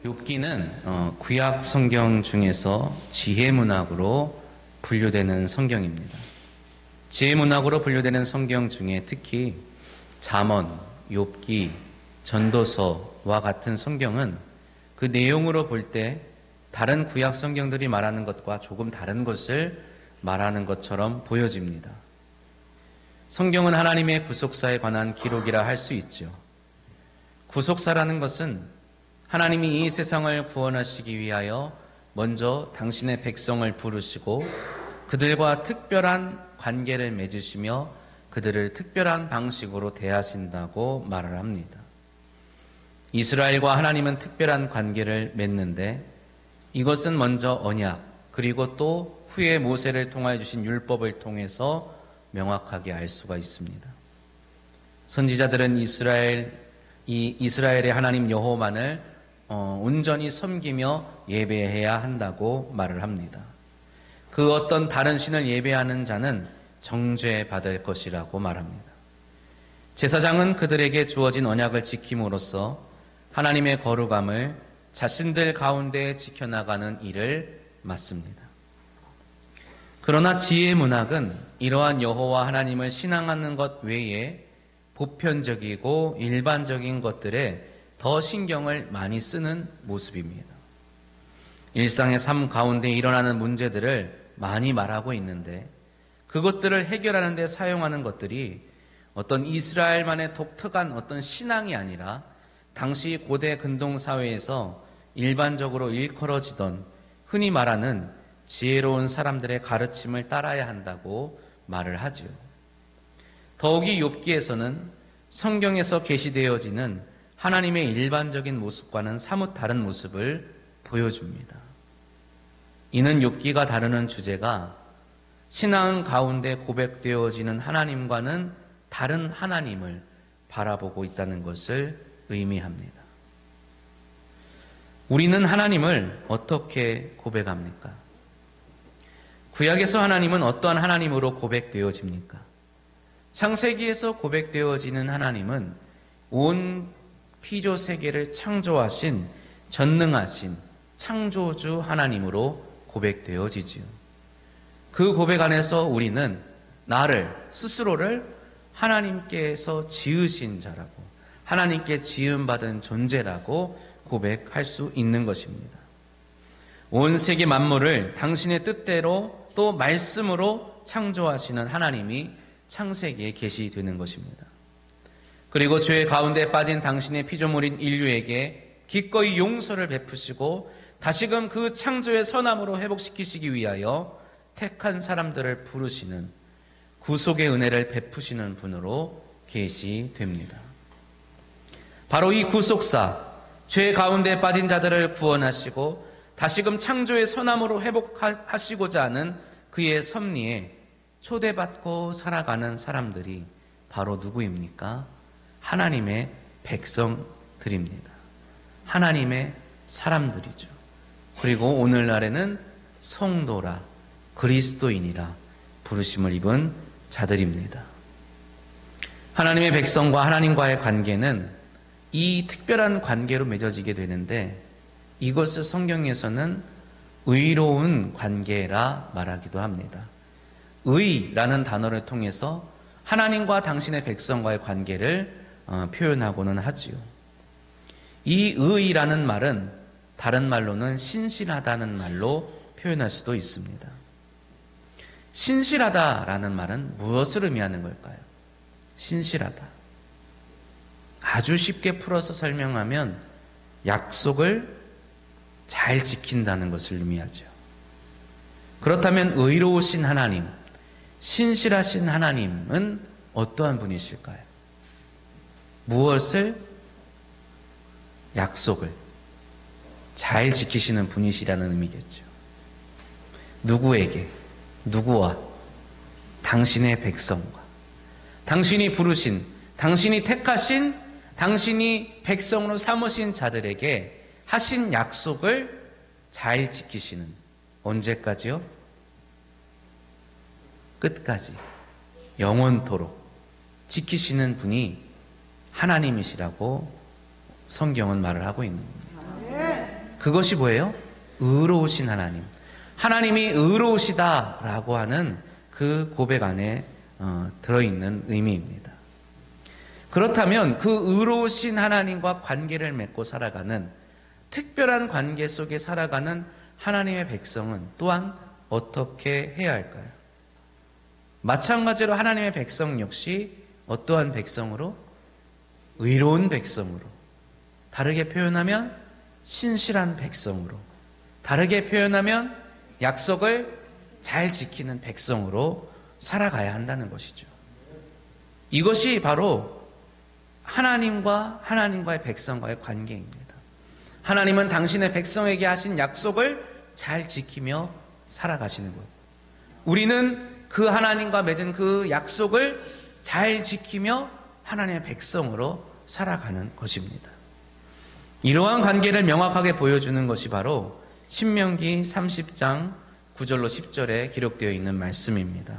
욥기는 구약 성경 중에서 지혜문학으로 분류되는 성경입니다. 지혜문학으로 분류되는 성경 중에 특히 잠언, 욥기, 전도서와 같은 성경은 그 내용으로 볼 때 다른 구약 성경들이 말하는 것과 조금 다른 것을 말하는 것처럼 보여집니다. 성경은 하나님의 구속사에 관한 기록이라 할 수 있죠. 구속사라는 것은 하나님이 이 세상을 구원하시기 위하여 먼저 당신의 백성을 부르시고 그들과 특별한 관계를 맺으시며 그들을 특별한 방식으로 대하신다고 말을 합니다. 이스라엘과 하나님은 특별한 관계를 맺는데 이것은 먼저 언약 그리고 또 후에 모세를 통하여 주신 율법을 통해서 명확하게 알 수가 있습니다. 선지자들은 이스라엘의 하나님 여호와만을 온전히 섬기며 예배해야 한다고 말을 합니다. 그 어떤 다른 신을 예배하는 자는 정죄받을 것이라고 말합니다. 제사장은 그들에게 주어진 언약을 지킴으로써 하나님의 거룩함을 자신들 가운데 지켜나가는 일을 맡습니다. 그러나 지혜 문학은 이러한 여호와 하나님을 신앙하는 것 외에 보편적이고 일반적인 것들에 더 신경을 많이 쓰는 모습입니다. 일상의 삶 가운데 일어나는 문제들을 많이 말하고 있는데 그것들을 해결하는 데 사용하는 것들이 어떤 이스라엘만의 독특한 어떤 신앙이 아니라 당시 고대 근동 사회에서 일반적으로 일컬어지던 흔히 말하는 지혜로운 사람들의 가르침을 따라야 한다고 말을 하지요. 더욱이 욥기에서는 성경에서 계시되어지는 하나님의 일반적인 모습과는 사뭇 다른 모습을 보여줍니다. 이는 욥기가 다루는 주제가 신앙 가운데 고백되어지는 하나님과는 다른 하나님을 바라보고 있다는 것을 의미합니다. 우리는 하나님을 어떻게 고백합니까? 구약에서 하나님은 어떠한 하나님으로 고백되어집니까? 창세기에서 고백되어지는 하나님은 온 피조 세계를 창조하신 전능하신 창조주 하나님으로 고백되어지지요. 그 고백 안에서 우리는 스스로를 하나님께서 지으신 자라고 하나님께 지음받은 존재라고 고백할 수 있는 것입니다. 온 세계 만물을 당신의 뜻대로 또 말씀으로 창조하시는 하나님이 창세기에 계시되는 것입니다. 그리고 죄 가운데 빠진 당신의 피조물인 인류에게 기꺼이 용서를 베푸시고 다시금 그 창조의 선함으로 회복시키시기 위하여 택한 사람들을 부르시는 구속의 은혜를 베푸시는 분으로 계시됩니다. 바로 이 구속사, 죄 가운데 빠진 자들을 구원하시고 다시금 창조의 선함으로 회복하시고자 하는 그의 섭리에 초대받고 살아가는 사람들이 바로 누구입니까? 하나님의 백성들입니다. 하나님의 사람들이죠. 그리고 오늘날에는 성도라, 그리스도인이라 부르심을 입은 자들입니다. 하나님의 백성과 하나님과의 관계는 이 특별한 관계로 맺어지게 되는데 이것을 성경에서는 의로운 관계라 말하기도 합니다. 의라는 단어를 통해서 하나님과 당신의 백성과의 관계를 표현하고는 하지요. 이 의라는 말은 다른 말로는 신실하다는 말로 표현할 수도 있습니다. 신실하다라는 말은 무엇을 의미하는 걸까요? 신실하다. 아주 쉽게 풀어서 설명하면 약속을 잘 지킨다는 것을 의미하죠. 그렇다면 의로우신 하나님, 신실하신 하나님은 어떠한 분이실까요? 무엇을? 약속을 잘 지키시는 분이시라는 의미겠죠. 누구에게? 누구와? 당신의 백성과 당신이 부르신, 당신이 택하신, 당신이 백성으로 삼으신 자들에게 하신 약속을 잘 지키시는, 언제까지요? 끝까지, 영원토록 지키시는 분이 하나님이시라고 성경은 말을 하고 있는 겁니다. 그것이 뭐예요? 의로우신 하나님. 하나님이 의로우시다라고 하는 그 고백 안에 들어있는 의미입니다. 그렇다면 그 의로우신 하나님과 관계를 맺고 살아가는 특별한 관계 속에 살아가는 하나님의 백성은 또한 어떻게 해야 할까요? 마찬가지로 하나님의 백성 역시 어떠한 백성으로? 의로운 백성으로. 다르게 표현하면 신실한 백성으로. 다르게 표현하면 약속을 잘 지키는 백성으로 살아가야 한다는 것이죠. 이것이 바로 하나님과의 백성과의 관계입니다. 하나님은 당신의 백성에게 하신 약속을 잘 지키며 살아가시는 것. 우리는 그 하나님과 맺은 그 약속을 잘 지키며 하나님의 백성으로 살아가는 것입니다. 이러한 관계를 명확하게 보여주는 것이 바로 신명기 30장 9절로 10절에 기록되어 있는 말씀입니다.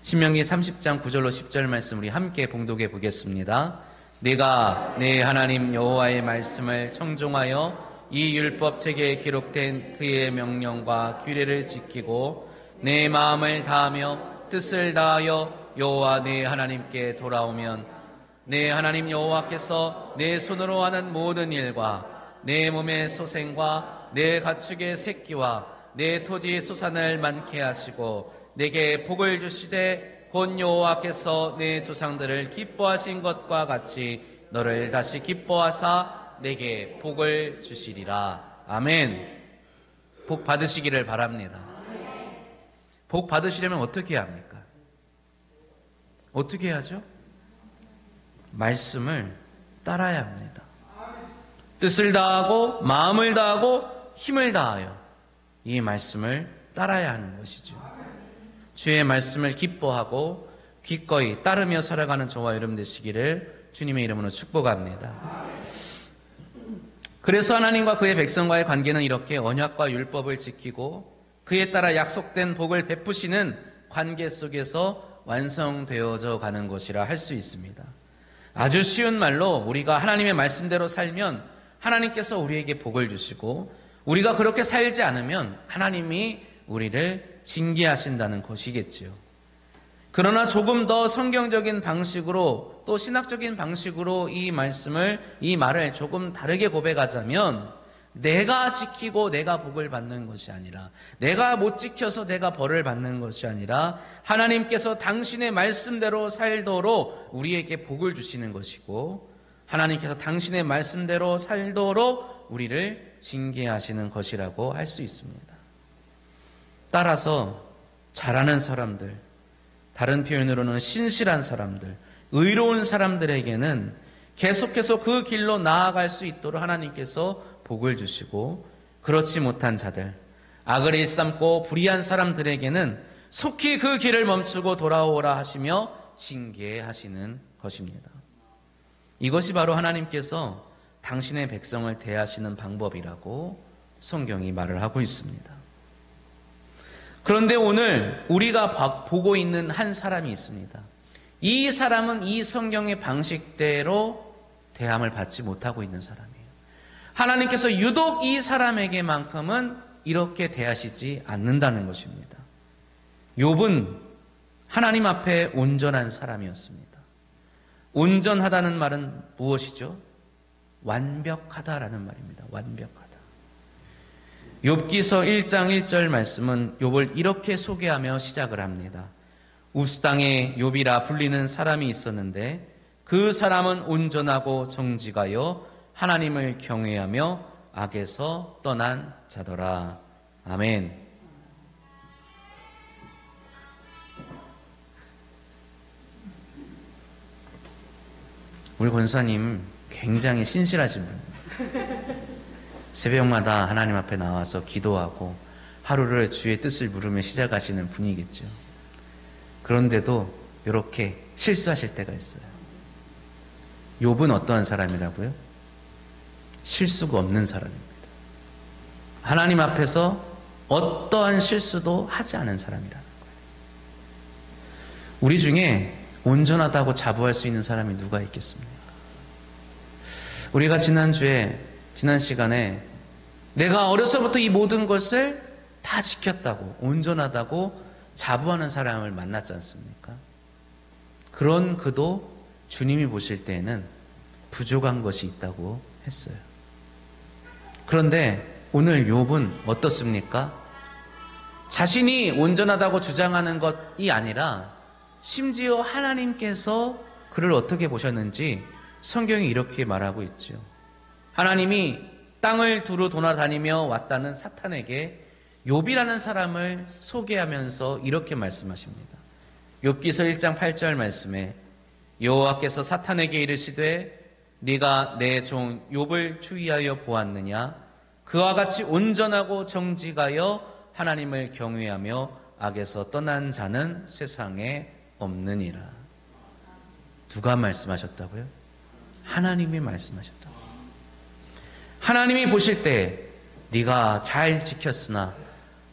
신명기 30장 9절로 10절 말씀 우리 함께 봉독해 보겠습니다. 내가 내 하나님 여호와의 말씀을 청종하여 이 율법책에 기록된 그의 명령과 규례를 지키고 내 마음을 다하며 뜻을 다하여 여호와 내 하나님께 돌아오면 내 하나님 여호와께서 내 손으로 하는 모든 일과 내 몸의 소생과 내 가축의 새끼와 내 토지의 소산을 많게 하시고 내게 복을 주시되 곧 여호와께서 내 조상들을 기뻐하신 것과 같이 너를 다시 기뻐하사 내게 복을 주시리라. 아멘. 복 받으시기를 바랍니다. 복 받으시려면 어떻게 해야 합니까? 어떻게 해야죠? 말씀을 따라야 합니다. 뜻을 다하고 마음을 다하고 힘을 다하여 이 말씀을 따라야 하는 것이죠. 주의 말씀을 기뻐하고 기꺼이 따르며 살아가는 저와 여러분 되시기를 주님의 이름으로 축복합니다. 그래서 하나님과 그의 백성과의 관계는 이렇게 언약과 율법을 지키고 그에 따라 약속된 복을 베푸시는 관계 속에서 완성되어져 가는 것이라 할 수 있습니다. 아주 쉬운 말로 우리가 하나님의 말씀대로 살면 하나님께서 우리에게 복을 주시고 우리가 그렇게 살지 않으면 하나님이 우리를 징계하신다는 것이겠지요. 그러나 조금 더 성경적인 방식으로 또 신학적인 방식으로 이 말을 조금 다르게 고백하자면 내가 지키고 내가 복을 받는 것이 아니라 내가 못 지켜서 내가 벌을 받는 것이 아니라 하나님께서 당신의 말씀대로 살도록 우리에게 복을 주시는 것이고 하나님께서 당신의 말씀대로 살도록 우리를 징계하시는 것이라고 할 수 있습니다. 따라서 잘하는 사람들, 다른 표현으로는 신실한 사람들, 의로운 사람들에게는 계속해서 그 길로 나아갈 수 있도록 하나님께서 복을 주시고 그렇지 못한 자들, 악을 일삼고 불의한 사람들에게는 속히 그 길을 멈추고 돌아오라 하시며 징계하시는 것입니다. 이것이 바로 하나님께서 당신의 백성을 대하시는 방법이라고 성경이 말을 하고 있습니다. 그런데 오늘 우리가 보고 있는 한 사람이 있습니다. 이 사람은 이 성경의 방식대로 대함을 받지 못하고 있는 사람이에요. 하나님께서 유독 이 사람에게만큼은 이렇게 대하시지 않는다는 것입니다. 욥은 하나님 앞에 온전한 사람이었습니다. 온전하다는 말은 무엇이죠? 완벽하다라는 말입니다. 완벽하다. 욥기서 1장 1절 말씀은 욥을 이렇게 소개하며 시작을 합니다. 우스땅에 욥이라 불리는 사람이 있었는데 그 사람은 온전하고 정직하여 하나님을 경외하며 악에서 떠난 자더라. 아멘. 우리 권사님 굉장히 신실하신 분이에요. 새벽마다 하나님 앞에 나와서 기도하고 하루를 주의 뜻을 물으며 시작하시는 분이겠죠. 그런데도 이렇게 실수하실 때가 있어요. 욥은 어떠한 사람이라고요? 실수가 없는 사람입니다. 하나님 앞에서 어떠한 실수도 하지 않은 사람이라는 거예요. 우리 중에 온전하다고 자부할 수 있는 사람이 누가 있겠습니까? 우리가 지난 시간에 내가 어려서부터 이 모든 것을 다 지켰다고, 온전하다고 자부하는 사람을 만났지 않습니까? 그런 그도 주님이 보실 때에는 부족한 것이 있다고 했어요. 그런데 오늘 욥은 어떻습니까? 자신이 온전하다고 주장하는 것이 아니라 심지어 하나님께서 그를 어떻게 보셨는지 성경이 이렇게 말하고 있죠. 하나님이 땅을 두루 돌아다니며 왔다는 사탄에게 욥이라는 사람을 소개하면서 이렇게 말씀하십니다. 욥기서 1장 8절 말씀에 여호와께서 사탄에게 이르시되 네가 내 종 욥을 추위하여 보았느냐? 그와 같이 온전하고 정직하여 하나님을 경외하며 악에서 떠난 자는 세상에 없느니라. 누가 말씀하셨다고요? 하나님이 말씀하셨다고요. 하나님이 보실 때 네가 잘 지켰으나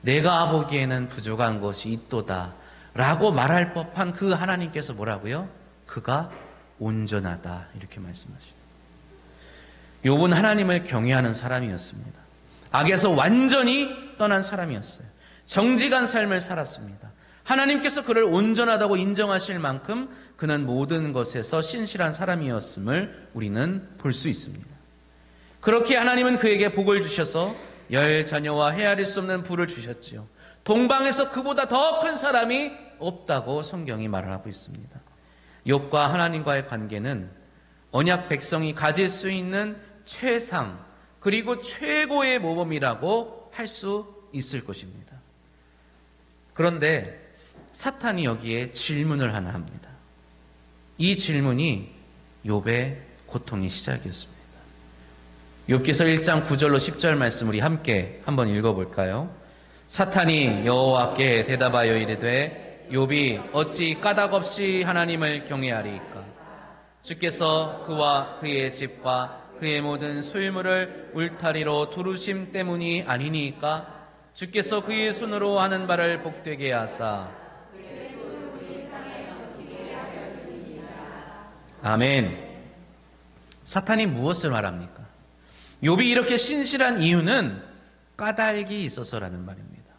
내가 보기에는 부족한 것이 있도다 라고 말할 법한 그 하나님께서 뭐라고요? 그가 온전하다 이렇게 말씀하시죠. 욥은 하나님을 경외하는 사람이었습니다. 악에서 완전히 떠난 사람이었어요. 정직한 삶을 살았습니다. 하나님께서 그를 온전하다고 인정하실 만큼 그는 모든 것에서 신실한 사람이었음을 우리는 볼 수 있습니다. 그렇게 하나님은 그에게 복을 주셔서 열 자녀와 헤아릴 수 없는 부를 주셨지요. 동방에서 그보다 더 큰 사람이 없다고 성경이 말을 하고 있습니다. 욥과 하나님과의 관계는 언약 백성이 가질 수 있는 최상 그리고 최고의 모범이라고 할 수 있을 것입니다. 그런데 사탄이 여기에 질문을 하나 합니다. 이 질문이 욥의 고통의 시작이었습니다. 욥기서 1장 9절로 10절 말씀 우리 함께 한번 읽어볼까요? 사탄이 여호와께 대답하여 이르되 욥이 어찌 까닭없이 하나님을 경외하리이까? 주께서 그와 그의 집과 그의 모든 소유물을 울타리로 두르심 때문이 아니니까? 주께서 그의 손으로 하는 바를 복되게 하사. 아멘. 사탄이 무엇을 말합니까? 욥이 이렇게 신실한 이유는 까닭이 있어서라는 말입니다.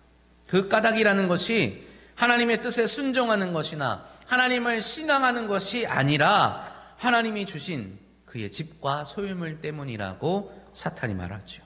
그 까닭이라는 것이 하나님의 뜻에 순종하는 것이나 하나님을 신앙하는 것이 아니라 하나님이 주신 그의 집과 소유물 때문이라고 사탄이 말하죠.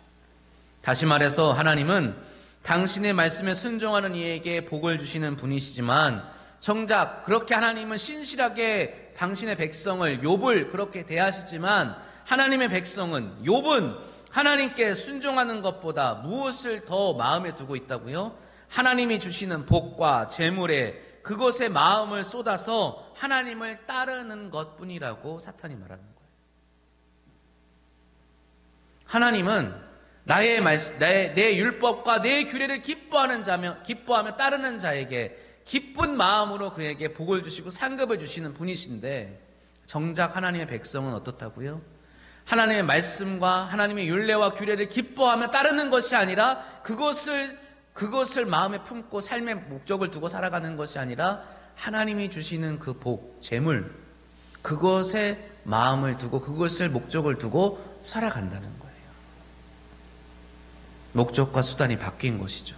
다시 말해서 하나님은 당신의 말씀에 순종하는 이에게 복을 주시는 분이시지만 정작 그렇게 하나님은 신실하게 당신의 백성을 욥을 그렇게 대하시지만 하나님의 백성은 욥은 하나님께 순종하는 것보다 무엇을 더 마음에 두고 있다고요? 하나님이 주시는 복과 재물에 그것에 마음을 쏟아서 하나님을 따르는 것뿐이라고 사탄이 말하는 거예요. 하나님은 내 율법과 내 규례를 기뻐하며 따르는 자에게 기쁜 마음으로 그에게 복을 주시고 상급을 주시는 분이신데 정작 하나님의 백성은 어떻다고요? 하나님의 말씀과 하나님의 율례와 규례를 기뻐하며 따르는 것이 아니라 그것을 마음에 품고 삶의 목적을 두고 살아가는 것이 아니라 하나님이 주시는 그 복, 재물, 그것에 마음을 두고 그것을 목적을 두고 살아간다는 거예요. 목적과 수단이 바뀐 것이죠.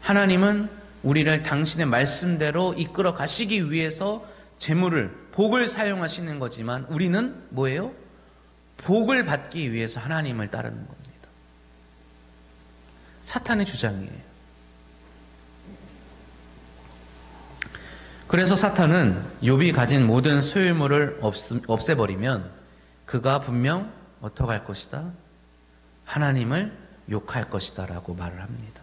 하나님은 우리를 당신의 말씀대로 이끌어 가시기 위해서 재물을, 복을 사용하시는 거지만 우리는 뭐예요? 복을 받기 위해서 하나님을 따르는 겁니다. 사탄의 주장이에요. 그래서 사탄은 욥이 가진 모든 소유물을 없애버리면 그가 분명 어떻게 할 것이다? 하나님을 욕할 것이다 라고 말을 합니다.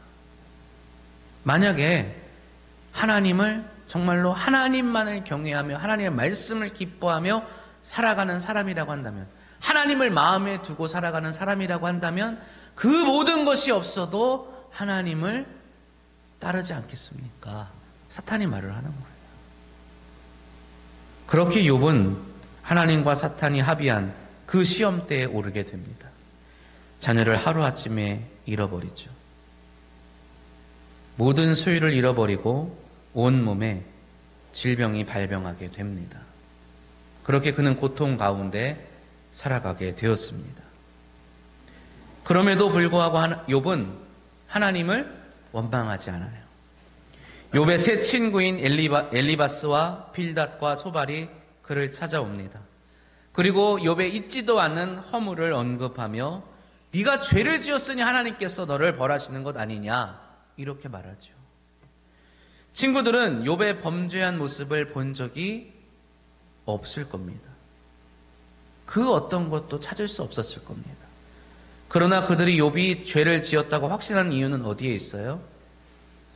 만약에 하나님을 정말로 하나님만을 경외하며 하나님의 말씀을 기뻐하며 살아가는 사람이라고 한다면 하나님을 마음에 두고 살아가는 사람이라고 한다면 그 모든 것이 없어도 하나님을 따르지 않겠습니까? 사탄이 말을 하는 거예요. 그렇게 욥은 하나님과 사탄이 합의한 그 시험대에 오르게 됩니다. 자녀를 하루아침에 잃어버리죠. 모든 소유를 잃어버리고 온몸에 질병이 발병하게 됩니다. 그렇게 그는 고통 가운데 살아가게 되었습니다. 그럼에도 불구하고 욥은 하나님을 원망하지 않아요. 욥의 세 친구인 엘리바스와 빌닷과 소발이 그를 찾아옵니다. 그리고 욥의 잊지도 않는 허물을 언급하며 네가 죄를 지었으니 하나님께서 너를 벌하시는 것 아니냐 이렇게 말하죠. 친구들은 욥의 범죄한 모습을 본 적이 없을 겁니다. 그 어떤 것도 찾을 수 없었을 겁니다. 그러나 그들이 욥이 죄를 지었다고 확신하는 이유는 어디에 있어요?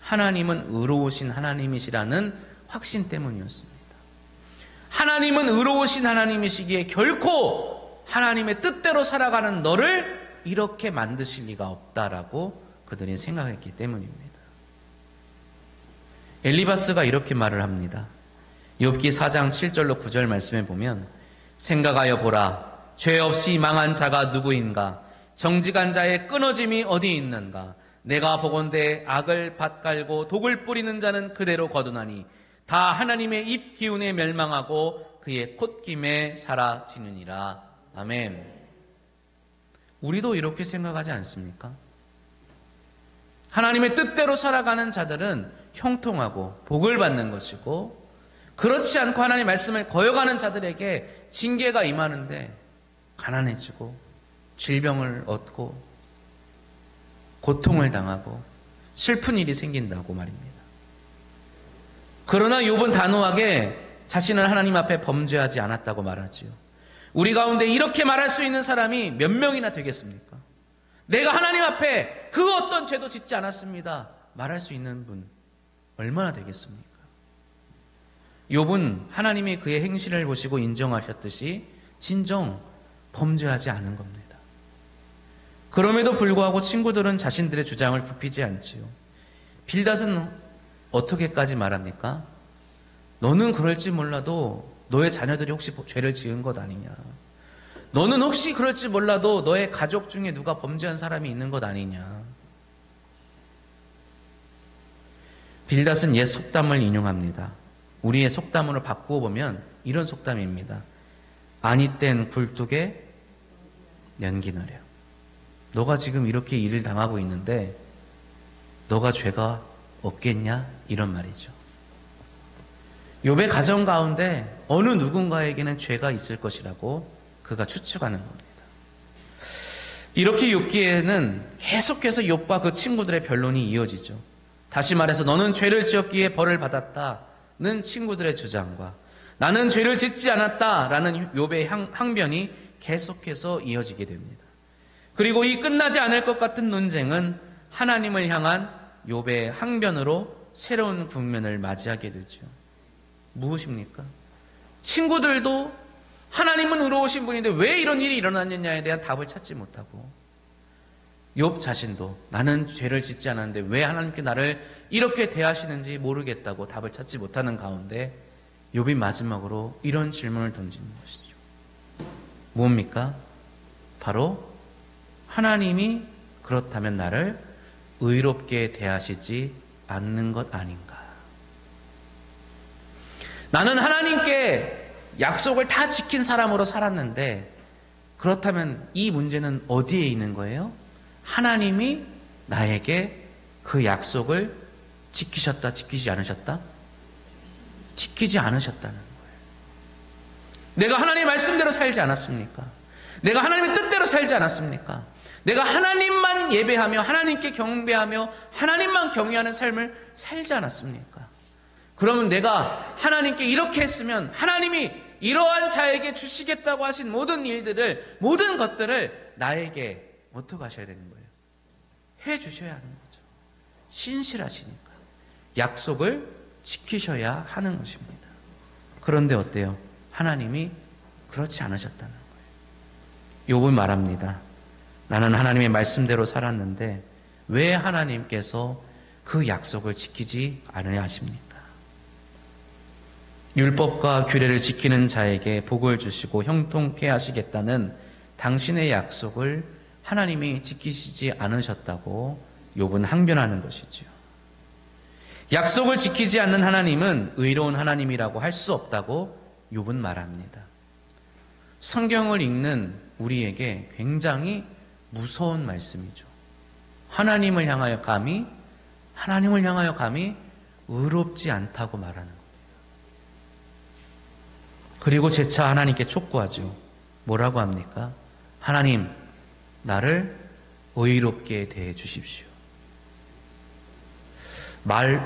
하나님은 의로우신 하나님이시라는 확신 때문이었습니다. 하나님은 의로우신 하나님이시기에 결코 하나님의 뜻대로 살아가는 너를 이렇게 만드실 리가 없다라고 그들이 생각했기 때문입니다. 엘리바스가 이렇게 말을 합니다. 욥기 4장 7절로 9절 말씀에 보면 생각하여 보라 죄 없이 망한 자가 누구인가 정직한 자의 끊어짐이 어디 있는가 내가 보건대 악을 밭갈고 독을 뿌리는 자는 그대로 거두나니 다 하나님의 입 기운에 멸망하고 그의 콧김에 사라지느니라. 아멘. 우리도 이렇게 생각하지 않습니까? 하나님의 뜻대로 살아가는 자들은 형통하고 복을 받는 것이고 그렇지 않고 하나님의 말씀을 거역하는 자들에게 징계가 임하는데 가난해지고 질병을 얻고 고통을 당하고 슬픈 일이 생긴다고 말입니다. 그러나 욥은 단호하게 자신은 하나님 앞에 범죄하지 않았다고 말하지요. 우리 가운데 이렇게 말할 수 있는 사람이 몇 명이나 되겠습니까? 내가 하나님 앞에 그 어떤 죄도 짓지 않았습니다. 말할 수 있는 분 얼마나 되겠습니까? 욥은 하나님이 그의 행실을 보시고 인정하셨듯이 진정 범죄하지 않은 겁니다. 그럼에도 불구하고 친구들은 자신들의 주장을 굽히지 않지요. 빌닷은 어떻게까지 말합니까? 너는 그럴지 몰라도 너의 자녀들이 혹시 죄를 지은 것 아니냐. 너는 혹시 그럴지 몰라도 너의 가족 중에 누가 범죄한 사람이 있는 것 아니냐. 빌닷은 옛 속담을 인용합니다. 우리의 속담으로 바꾸어 보면 이런 속담입니다. 아니 땐 굴뚝에 연기 나려. 너가 지금 이렇게 일을 당하고 있는데 너가 죄가 없겠냐? 이런 말이죠. 욥의 가정 가운데 어느 누군가에게는 죄가 있을 것이라고 그가 추측하는 겁니다. 이렇게 욥기에는 계속해서 욥과 그 친구들의 변론이 이어지죠. 다시 말해서 너는 죄를 지었기에 벌을 받았다는 친구들의 주장과 나는 죄를 짓지 않았다라는 욥의 항변이 계속해서 이어지게 됩니다. 그리고 이 끝나지 않을 것 같은 논쟁은 하나님을 향한 욥의 항변으로 새로운 국면을 맞이하게 되죠. 무엇입니까? 친구들도 하나님은 의로우신 분인데 왜 이런 일이 일어났느냐에 대한 답을 찾지 못하고 욥 자신도 나는 죄를 짓지 않았는데 왜 하나님께 나를 이렇게 대하시는지 모르겠다고 답을 찾지 못하는 가운데 욥이 마지막으로 이런 질문을 던지는 것이죠. 뭡니까? 바로 하나님이 그렇다면 나를 의롭게 대하시지 않는 것 아닌가? 나는 하나님께 약속을 다 지킨 사람으로 살았는데 그렇다면 이 문제는 어디에 있는 거예요? 하나님이 나에게 그 약속을 지키셨다, 지키지 않으셨다? 지키지 않으셨다는 거예요. 내가 하나님의 말씀대로 살지 않았습니까? 내가 하나님의 뜻대로 살지 않았습니까? 내가 하나님만 예배하며 하나님께 경배하며 하나님만 경외하는 삶을 살지 않았습니까? 그러면 내가 하나님께 이렇게 했으면 하나님이 이러한 자에게 주시겠다고 하신 모든 일들을, 모든 것들을 나에게 어떻게 하셔야 되는 거예요? 해 주셔야 하는 거죠. 신실하시니까. 약속을 지키셔야 하는 것입니다. 그런데 어때요? 하나님이 그렇지 않으셨다는 거예요. 욥은 말합니다. 나는 하나님의 말씀대로 살았는데 왜 하나님께서 그 약속을 지키지 않으려 하십니까? 율법과 규례를 지키는 자에게 복을 주시고 형통케 하시겠다는 당신의 약속을 하나님이 지키시지 않으셨다고 욥은 항변하는 것이죠. 약속을 지키지 않는 하나님은 의로운 하나님이라고 할 수 없다고 욥은 말합니다. 성경을 읽는 우리에게 굉장히 무서운 말씀이죠. 하나님을 향하여 감히 의롭지 않다고 말하는 거예요. 그리고 재차 하나님께 촉구하죠. 뭐라고 합니까? 하나님, 나를 의롭게 대해 주십시오.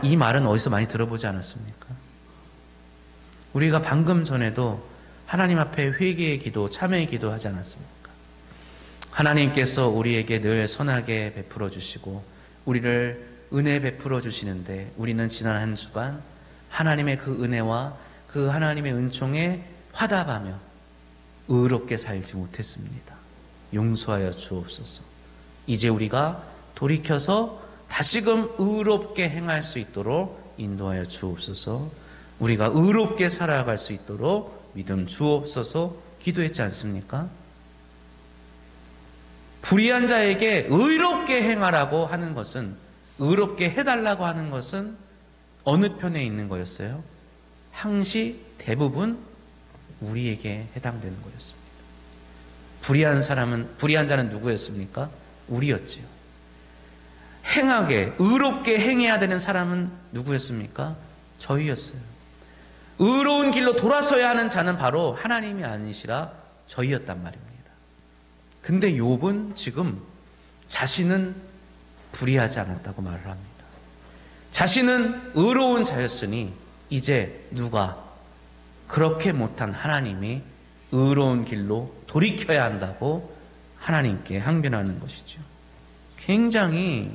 이 말은 어디서 많이 들어보지 않았습니까? 우리가 방금 전에도 하나님 앞에 회개의 기도, 참회의 기도 하지 않았습니까? 하나님께서 우리에게 늘 선하게 베풀어 주시고 우리를 은혜 베풀어 주시는데 우리는 지난 한 주간 하나님의 그 은혜와 그 하나님의 은총에 화답하며 의롭게 살지 못했습니다. 용서하여 주옵소서. 이제 우리가 돌이켜서 다시금 의롭게 행할 수 있도록 인도하여 주옵소서. 우리가 의롭게 살아갈 수 있도록 믿음 주옵소서 기도했지 않습니까? 불의한 자에게 의롭게 행하라고 하는 것은, 의롭게 해달라고 하는 것은 어느 편에 있는 거였어요? 항시 대부분 우리에게 해당되는 거였습니다. 불의한 자는 누구였습니까? 우리였지요. 의롭게 행해야 되는 사람은 누구였습니까? 저희였어요. 의로운 길로 돌아서야 하는 자는 바로 하나님이 아니시라 저희였단 말입니다. 근데 욥은 지금 자신은 불의하지 않았다고 말을 합니다. 자신은 의로운 자였으니 이제 누가 그렇게 못한 하나님이 의로운 길로 돌이켜야 한다고 하나님께 항변하는 것이죠. 굉장히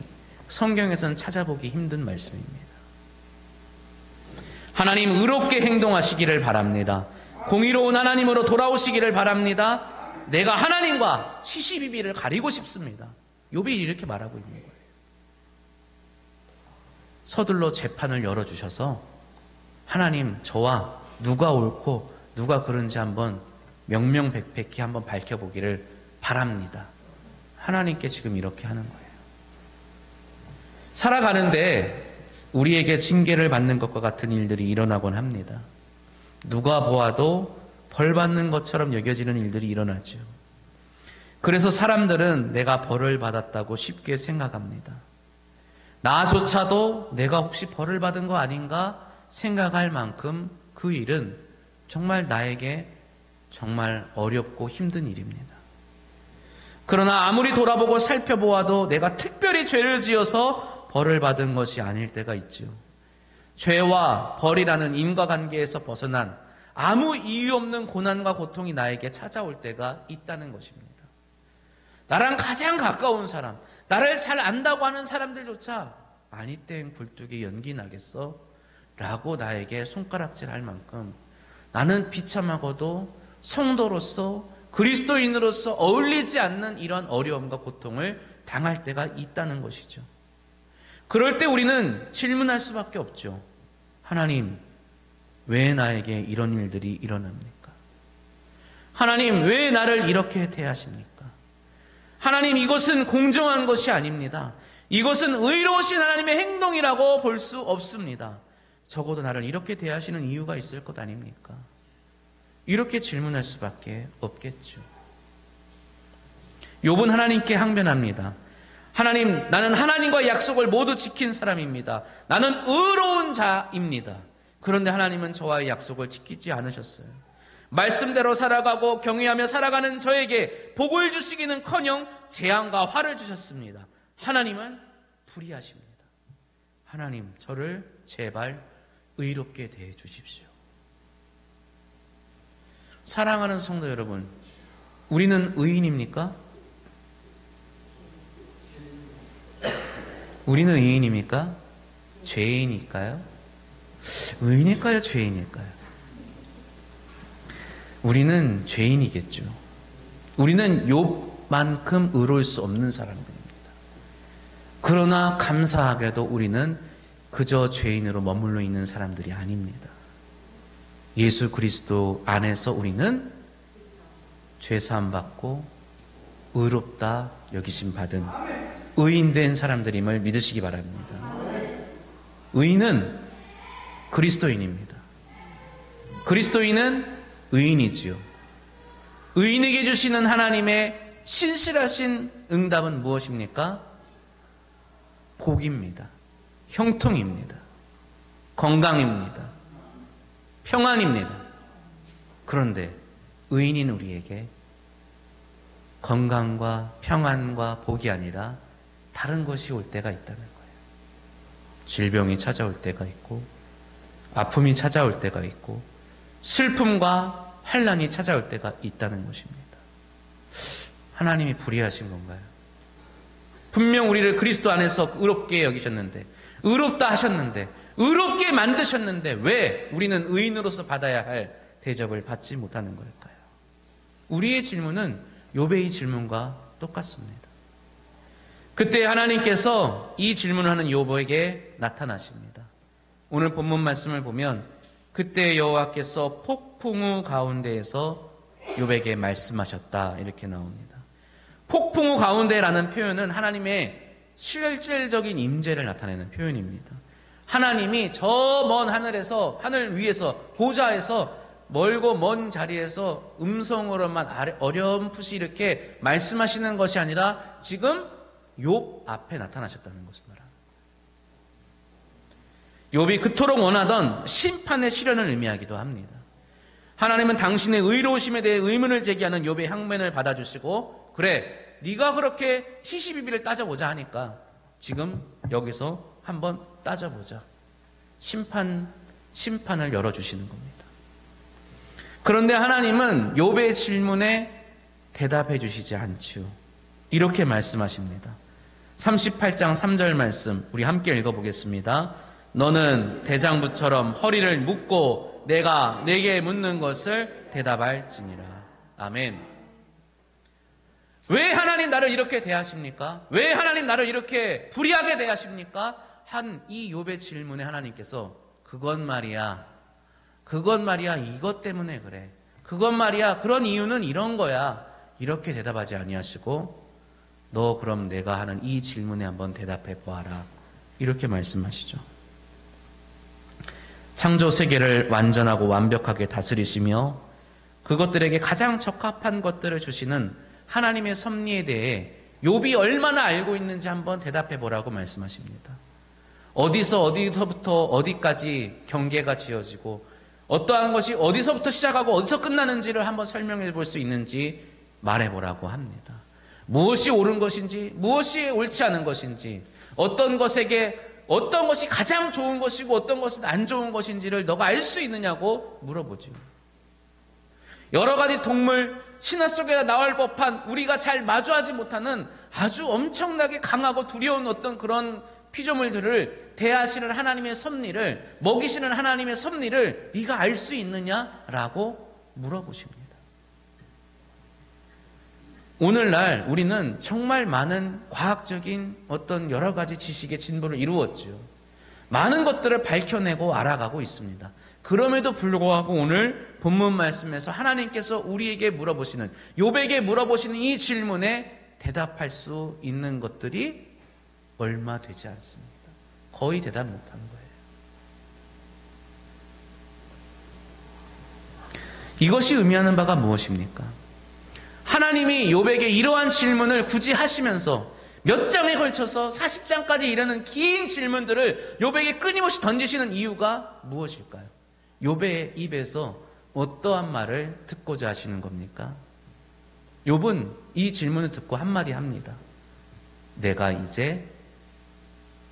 성경에서는 찾아보기 힘든 말씀입니다. 하나님 의롭게 행동하시기를 바랍니다. 공의로운 하나님으로 돌아오시기를 바랍니다. 내가 하나님과 시시비비를 가리고 싶습니다. 욥이 이렇게 말하고 있는 거예요. 서둘러 재판을 열어주셔서 하나님, 저와 누가 옳고 누가 그른지 한번 명명백백히 한번 밝혀보기를 바랍니다. 하나님께 지금 이렇게 하는 거예요. 살아가는데 우리에게 징계를 받는 것과 같은 일들이 일어나곤 합니다. 누가 보아도 벌 받는 것처럼 여겨지는 일들이 일어나죠. 그래서 사람들은 내가 벌을 받았다고 쉽게 생각합니다. 나조차도 내가 혹시 벌을 받은 거 아닌가 생각할 만큼 그 일은 정말 나에게 정말 어렵고 힘든 일입니다. 그러나 아무리 돌아보고 살펴보아도 내가 특별히 죄를 지어서 벌을 받은 것이 아닐 때가 있죠. 죄와 벌이라는 인과관계에서 벗어난 아무 이유 없는 고난과 고통이 나에게 찾아올 때가 있다는 것입니다. 나랑 가장 가까운 사람, 나를 잘 안다고 하는 사람들조차 아니 땡 굴뚝에 연기 나겠어? 라고 나에게 손가락질할 만큼 나는 비참하고도 성도로서 그리스도인으로서 어울리지 않는 이런 어려움과 고통을 당할 때가 있다는 것이죠. 그럴 때 우리는 질문할 수밖에 없죠. 하나님, 왜 나에게 이런 일들이 일어납니까? 하나님, 왜 나를 이렇게 대하십니까? 하나님, 이것은 공정한 것이 아닙니다. 이것은 의로우신 하나님의 행동이라고 볼 수 없습니다. 적어도 나를 이렇게 대하시는 이유가 있을 것 아닙니까? 이렇게 질문할 수밖에 없겠죠. 욥은 하나님께 항변합니다. 하나님, 나는 하나님과의 약속을 모두 지킨 사람입니다. 나는 의로운 자입니다. 그런데 하나님은 저와의 약속을 지키지 않으셨어요. 말씀대로 살아가고 경외하며 살아가는 저에게 복을 주시기는커녕 재앙과 화를 주셨습니다. 하나님은 불의하십니다. 하나님, 저를 제발 의롭게 대해 주십시오. 사랑하는 성도 여러분, 우리는 의인입니까? 우리는 의인입니까? 죄인일까요? 의인일까요? 죄인일까요? 우리는 죄인이겠죠. 우리는 욥만큼 의로울 수 없는 사람들입니다. 그러나 감사하게도 우리는 그저 죄인으로 머물러 있는 사람들이 아닙니다. 예수 그리스도 안에서 우리는 죄사함 받고 의롭다 여기심 받은 의인된 사람들임을 믿으시기 바랍니다. 의인은 그리스도인입니다. 그리스도인은 의인이지요. 의인에게 주시는 하나님의 신실하신 응답은 무엇입니까? 복입니다. 형통입니다. 건강입니다. 평안입니다. 그런데 의인인 우리에게 건강과 평안과 복이 아니라 다른 것이 올 때가 있다는 거예요. 질병이 찾아올 때가 있고, 아픔이 찾아올 때가 있고, 슬픔과 환난이 찾아올 때가 있다는 것입니다. 하나님이 불의하신 건가요? 분명 우리를 그리스도 안에서 의롭게 여기셨는데, 의롭다 하셨는데, 의롭게 만드셨는데 왜 우리는 의인으로서 받아야 할 대접을 받지 못하는 걸까요? 우리의 질문은 욥의 질문과 똑같습니다. 그때 하나님께서 이 질문을 하는 욥에게 나타나십니다. 오늘 본문 말씀을 보면 그때 여호와께서 폭풍우 가운데에서 욥에게 말씀하셨다 이렇게 나옵니다. 폭풍우 가운데라는 표현은 하나님의 실질적인 임재를 나타내는 표현입니다. 하나님이 저 먼 하늘에서, 하늘 위에서, 보좌에서 멀고 먼 자리에서 음성으로만 어렴풋이 이렇게 말씀하시는 것이 아니라 지금 욥 앞에 나타나셨다는 것을 말합니다. 욥이 그토록 원하던 심판의 시련을 의미하기도 합니다. 하나님은 당신의 의로우심에 대해 의문을 제기하는 욥의 항변을 받아주시고, 그래, 네가 그렇게 시시비비를 따져보자 하니까 지금 여기서 한번 따져보자. 심판을 열어주시는 겁니다. 그런데 하나님은 욥의 질문에 대답해 주시지 않지요. 이렇게 말씀하십니다. 38장 3절 말씀 우리 함께 읽어보겠습니다. 너는 대장부처럼 허리를 묶고 내가 내게 묻는 것을 대답할지니라. 아멘. 왜 하나님 나를 이렇게 대하십니까? 왜 하나님 나를 이렇게 불의하게 대하십니까? 한 이 욥의 질문에 하나님께서 그건 말이야 이것 때문에 그래. 그건 말이야 그런 이유는 이런 거야. 이렇게 대답하지 아니하시고 너 그럼 내가 하는 이 질문에 한번 대답해 보아라. 이렇게 말씀하시죠. 창조 세계를 완전하고 완벽하게 다스리시며 그것들에게 가장 적합한 것들을 주시는 하나님의 섭리에 대해 욥이 얼마나 알고 있는지 한번 대답해 보라고 말씀하십니다. 어디서부터 어디까지 경계가 지어지고 어떠한 것이 어디서부터 시작하고 어디서 끝나는지를 한번 설명해 볼 수 있는지 말해 보라고 합니다. 무엇이 옳은 것인지 무엇이 옳지 않은 것인지 어떤 것이 가장 좋은 것이고 어떤 것은 안 좋은 것인지를 너가 알 수 있느냐고 물어보죠. 여러 가지 동물, 신화 속에 나올 법한 우리가 잘 마주하지 못하는 아주 엄청나게 강하고 두려운 어떤 그런 피조물들을 대하시는 하나님의 섭리를, 먹이시는 하나님의 섭리를 네가 알 수 있느냐라고 물어보십니다. 오늘날 우리는 정말 많은 과학적인 어떤 여러 가지 지식의 진보를 이루었죠. 많은 것들을 밝혀내고 알아가고 있습니다. 그럼에도 불구하고 오늘 본문 말씀에서 하나님께서 우리에게 물어보시는, 욥에게 물어보시는 이 질문에 대답할 수 있는 것들이 얼마 되지 않습니다. 거의 대답 못하는 거예요. 이것이 의미하는 바가 무엇입니까? 하나님이 욥에게 이러한 질문을 굳이 하시면서 몇 장에 걸쳐서 40장까지 이르는 긴 질문들을 욥에게 끊임없이 던지시는 이유가 무엇일까요? 욥의 입에서 어떠한 말을 듣고자 하시는 겁니까? 욥은 이 질문을 듣고 한마디 합니다. 내가 이제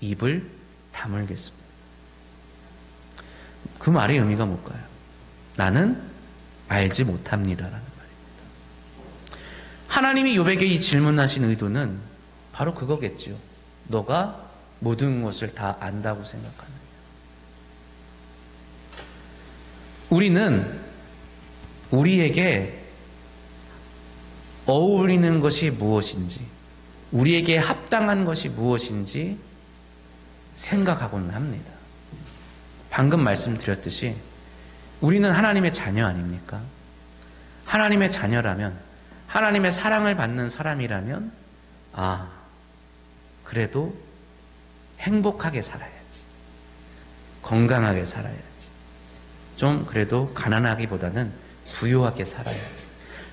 입을 다물겠습니다. 그 말의 의미가 뭘까요? 나는 알지 못합니다라는 말입니다. 하나님이 욥에게 이 질문하신 의도는 바로 그거겠죠. 너가 모든 것을 다 안다고 생각하느냐. 우리는 우리에게 어울리는 것이 무엇인지, 우리에게 합당한 것이 무엇인지 생각하고는 합니다. 방금 말씀드렸듯이 우리는 하나님의 자녀 아닙니까? 하나님의 자녀라면, 하나님의 사랑을 받는 사람이라면, 그래도 행복하게 살아야지. 건강하게 살아야지. 좀 그래도 가난하기보다는 부유하게 살아야지.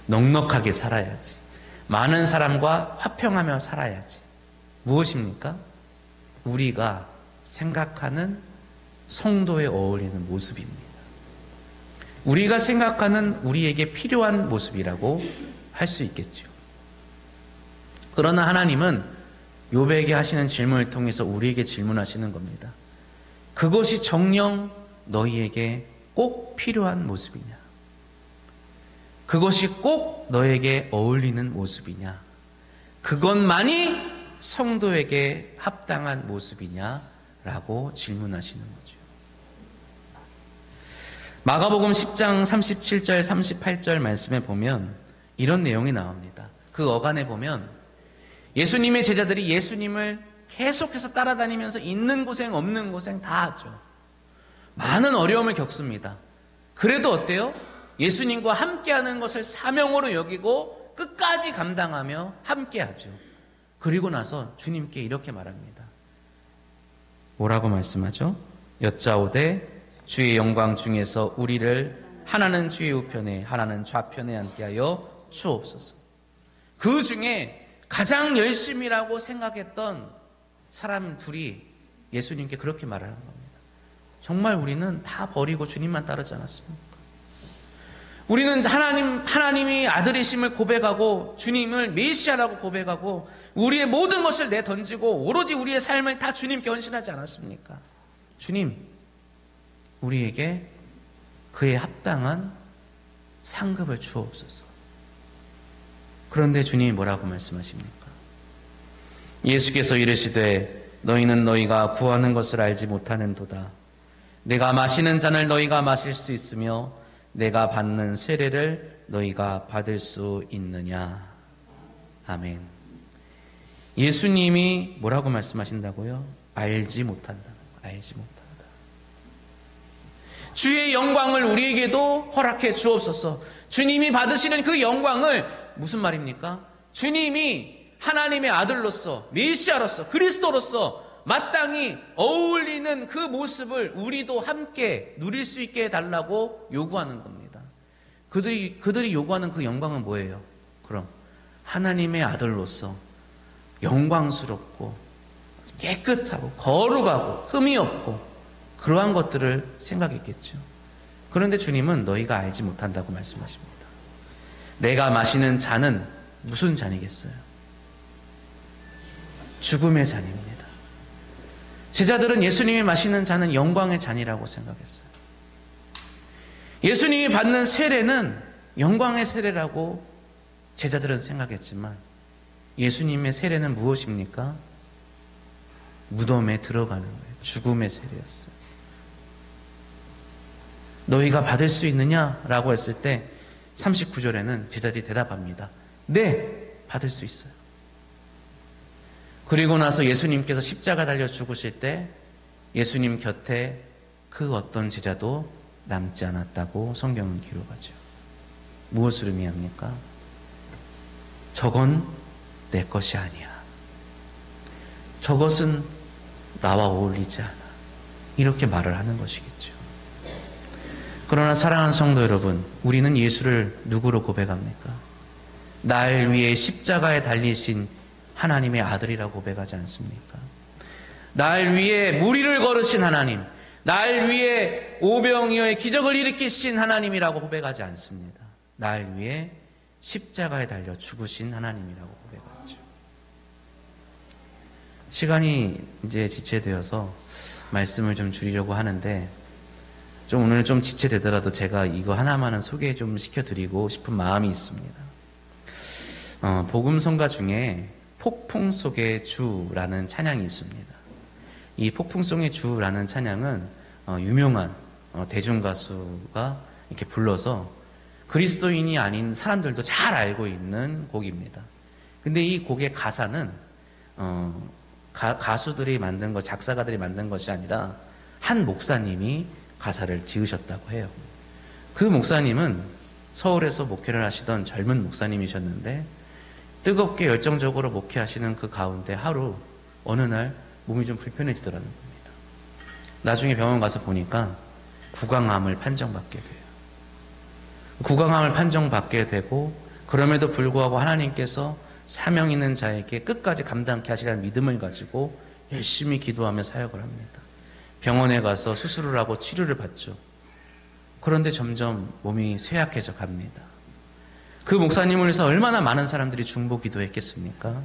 넉넉하게 살아야지. 많은 사람과 화평하며 살아야지. 무엇입니까? 우리가 생각하는 성도에 어울리는 모습입니다. 우리가 생각하는 우리에게 필요한 모습이라고 할 수 있겠죠. 그러나 하나님은 욥에게 하시는 질문을 통해서 우리에게 질문하시는 겁니다. 그것이 정녕 너희에게 꼭 필요한 모습이냐? 그것이 꼭 너에게 어울리는 모습이냐? 그것만이 성도에게 합당한 모습이냐라고 질문하시는 거죠. 마가복음 10장 37절 38절 말씀에 보면 이런 내용이 나옵니다. 그 어간에 보면 예수님의 제자들이 예수님을 계속해서 따라다니면서 있는 고생 없는 고생 다 하죠. 많은 어려움을 겪습니다. 그래도 어때요? 예수님과 함께하는 것을 사명으로 여기고 끝까지 감당하며 함께하죠. 그리고 나서 주님께 이렇게 말합니다. 뭐라고 말씀하죠? 여짜오되 주의 영광 중에서 우리를 하나는 주의 우편에 하나는 좌편에 앉게 하여 주옵소서. 그 중에 가장 열심이라고 생각했던 사람 둘이 예수님께 그렇게 말하는 겁니다. 정말 우리는 다 버리고 주님만 따르지 않았습니까? 우리는 하나님이 아들이심을 고백하고 주님을 메시아라고 고백하고 우리의 모든 것을 내던지고 오로지 우리의 삶을 다 주님께 헌신하지 않았습니까? 주님, 우리에게 그에 합당한 상급을 주옵소서. 그런데 주님이 뭐라고 말씀하십니까? 예수께서 이르시되 너희는 너희가 구하는 것을 알지 못하는도다. 내가 마시는 잔을 너희가 마실 수 있으며 내가 받는 세례를 너희가 받을 수 있느냐. 아멘. 예수님이 뭐라고 말씀하신다고요? 알지 못한다. 알지 못한다. 주의 영광을 우리에게도 허락해 주옵소서. 주님이 받으시는 그 영광을 무슨 말입니까? 주님이 하나님의 아들로서 메시아로서 그리스도로서 마땅히 어울리는 그 모습을 우리도 함께 누릴 수 있게 해달라고 요구하는 겁니다. 그들이 요구하는 그 영광은 뭐예요? 그럼 하나님의 아들로서 영광스럽고 깨끗하고 거룩하고 흠이 없고 그러한 것들을 생각했겠죠. 그런데 주님은 너희가 알지 못한다고 말씀하십니다. 내가 마시는 잔은 무슨 잔이겠어요? 죽음의 잔입니다. 제자들은 예수님이 마시는 잔은 영광의 잔이라고 생각했어요. 예수님이 받는 세례는 영광의 세례라고 제자들은 생각했지만 예수님의 세례는 무엇입니까? 무덤에 들어가는 거예요. 죽음의 세례였어요. 너희가 받을 수 있느냐라고 했을 때 39절에는 제자들이 대답합니다. 네, 받을 수 있어요. 그리고 나서 예수님께서 십자가 달려 죽으실 때 예수님 곁에 그 어떤 제자도 남지 않았다고 성경은 기록하죠. 무엇을 의미합니까? 저건 내 것이 아니야. 저것은 나와 어울리지 않아. 이렇게 말을 하는 것이겠죠. 그러나 사랑하는 성도 여러분, 우리는 예수를 누구로 고백합니까? 날 위해 십자가에 달리신 하나님의 아들이라고 고백하지 않습니까? 날 위해 무리를 걸으신 하나님, 날 위해 오병이어의 기적을 일으키신 하나님이라고 고백하지 않습니다. 날 위해 십자가에 달려 죽으신 하나님이라고 고백하죠. 시간이 이제 지체되어서 말씀을 좀 줄이려고 하는데 좀 오늘 좀 지체되더라도 제가 이거 하나만은 소개 좀 시켜드리고 싶은 마음이 있습니다. 복음성가 중에 폭풍 속의 주라는 찬양이 있습니다. 이 폭풍 속의 주라는 찬양은 유명한 대중가수가 이렇게 불러서 그리스도인이 아닌 사람들도 잘 알고 있는 곡입니다. 근데 이 곡의 가사는 가수들이 만든 것, 작사가들이 만든 것이 아니라 한 목사님이 가사를 지으셨다고 해요. 그 목사님은 서울에서 목회를 하시던 젊은 목사님이셨는데 뜨겁게 열정적으로 목회하시는 그 가운데 하루 어느 날 몸이 좀 불편해지더라는 겁니다. 나중에 병원 가서 보니까 구강암을 판정받게 돼요. 구강암을 판정받게 되고 그럼에도 불구하고 하나님께서 사명 있는 자에게 끝까지 감당케 하시라는 믿음을 가지고 열심히 기도하며 사역을 합니다. 병원에 가서 수술을 하고 치료를 받죠. 그런데 점점 몸이 쇠약해져 갑니다. 그 목사님을 위해서 얼마나 많은 사람들이 중보 기도했겠습니까?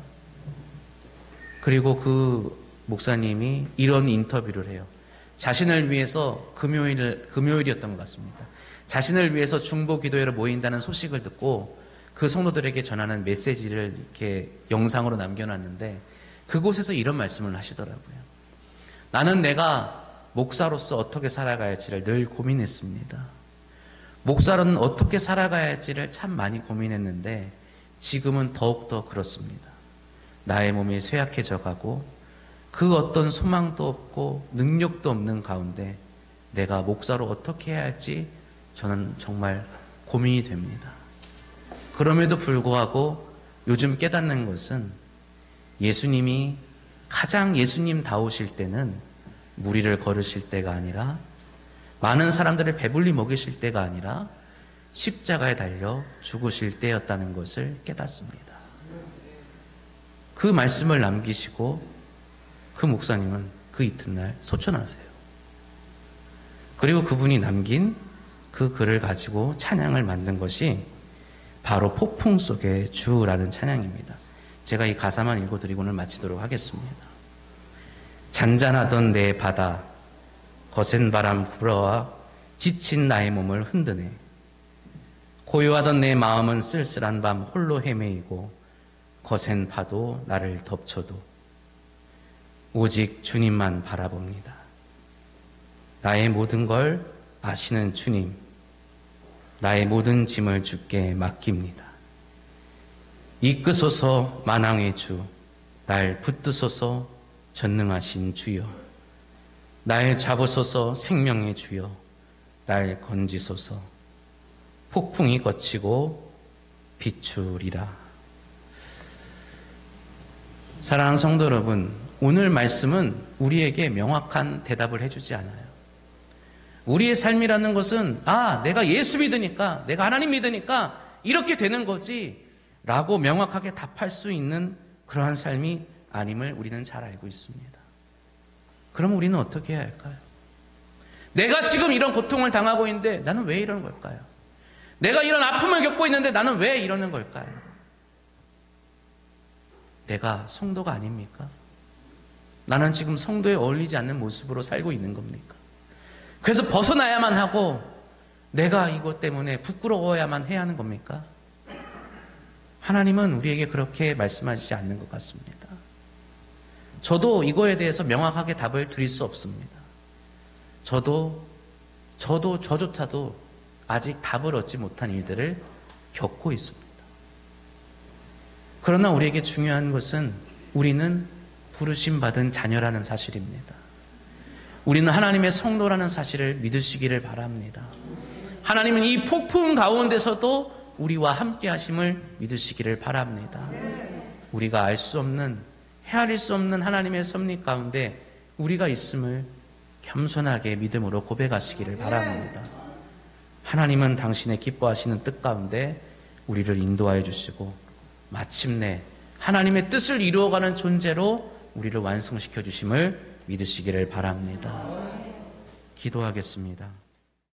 그리고 그 목사님이 이런 인터뷰를 해요. 자신을 위해서 금요일이었던 것 같습니다. 자신을 위해서 중보 기도회로 모인다는 소식을 듣고 그 성도들에게 전하는 메시지를 이렇게 영상으로 남겨놨는데 그곳에서 이런 말씀을 하시더라고요. 나는 내가 목사로서 어떻게 살아가야 할지를 늘 고민했습니다. 목사로는 어떻게 살아가야 할지를 참 많이 고민했는데 지금은 더욱더 그렇습니다. 나의 몸이 쇠약해져 가고 그 어떤 소망도 없고 능력도 없는 가운데 내가 목사로 어떻게 해야 할지 저는 정말 고민이 됩니다. 그럼에도 불구하고 요즘 깨닫는 것은 예수님이 가장 예수님다우실 때는 무리를 걸으실 때가 아니라 많은 사람들을 배불리 먹이실 때가 아니라 십자가에 달려 죽으실 때였다는 것을 깨닫습니다. 그 말씀을 남기시고 그 목사님은 그 이튿날 소천하세요. 그리고 그분이 남긴 그 글을 가지고 찬양을 만든 것이 바로 폭풍 속의 주라는 찬양입니다. 제가 이 가사만 읽어드리고 오늘 마치도록 하겠습니다. 잔잔하던 내 바다 거센 바람 불어와 지친 나의 몸을 흔드네. 고요하던 내 마음은 쓸쓸한 밤 홀로 헤매이고 거센 파도 나를 덮쳐도 오직 주님만 바라봅니다. 나의 모든 걸 아시는 주님, 나의 모든 짐을 주께 맡깁니다. 이끄소서 만왕의 주, 날 붙드소서 전능하신 주여, 날 잡으소서 생명의 주여, 날 건지소서. 폭풍이 거치고 비추리라. 사랑하는 성도 여러분, 오늘 말씀은 우리에게 명확한 대답을 해주지 않아요. 우리의 삶이라는 것은 내가 예수 믿으니까, 내가 하나님 믿으니까 이렇게 되는 거지 라고 명확하게 답할 수 있는 그러한 삶이 아님을 우리는 잘 알고 있습니다. 그럼 우리는 어떻게 해야 할까요? 내가 지금 이런 고통을 당하고 있는데 나는 왜 이러는 걸까요? 내가 이런 아픔을 겪고 있는데 나는 왜 이러는 걸까요? 내가 성도가 아닙니까? 나는 지금 성도에 어울리지 않는 모습으로 살고 있는 겁니까? 그래서 벗어나야만 하고 내가 이것 때문에 부끄러워야만 해야 하는 겁니까? 하나님은 우리에게 그렇게 말씀하시지 않는 것 같습니다. 저도 이거에 대해서 명확하게 답을 드릴 수 없습니다. 저조차도 아직 답을 얻지 못한 일들을 겪고 있습니다. 그러나 우리에게 중요한 것은 우리는 부르심받은 자녀라는 사실입니다. 우리는 하나님의 성도라는 사실을 믿으시기를 바랍니다. 하나님은 이 폭풍 가운데서도 우리와 함께 하심을 믿으시기를 바랍니다. 우리가 알 수 없는, 헤아릴 수 없는 하나님의 섭리 가운데 우리가 있음을 겸손하게 믿음으로 고백하시기를 바랍니다. 하나님은 당신의 기뻐하시는 뜻 가운데 우리를 인도하여 주시고 마침내 하나님의 뜻을 이루어가는 존재로 우리를 완성시켜 주심을 믿으시기를 바랍니다. 기도하겠습니다.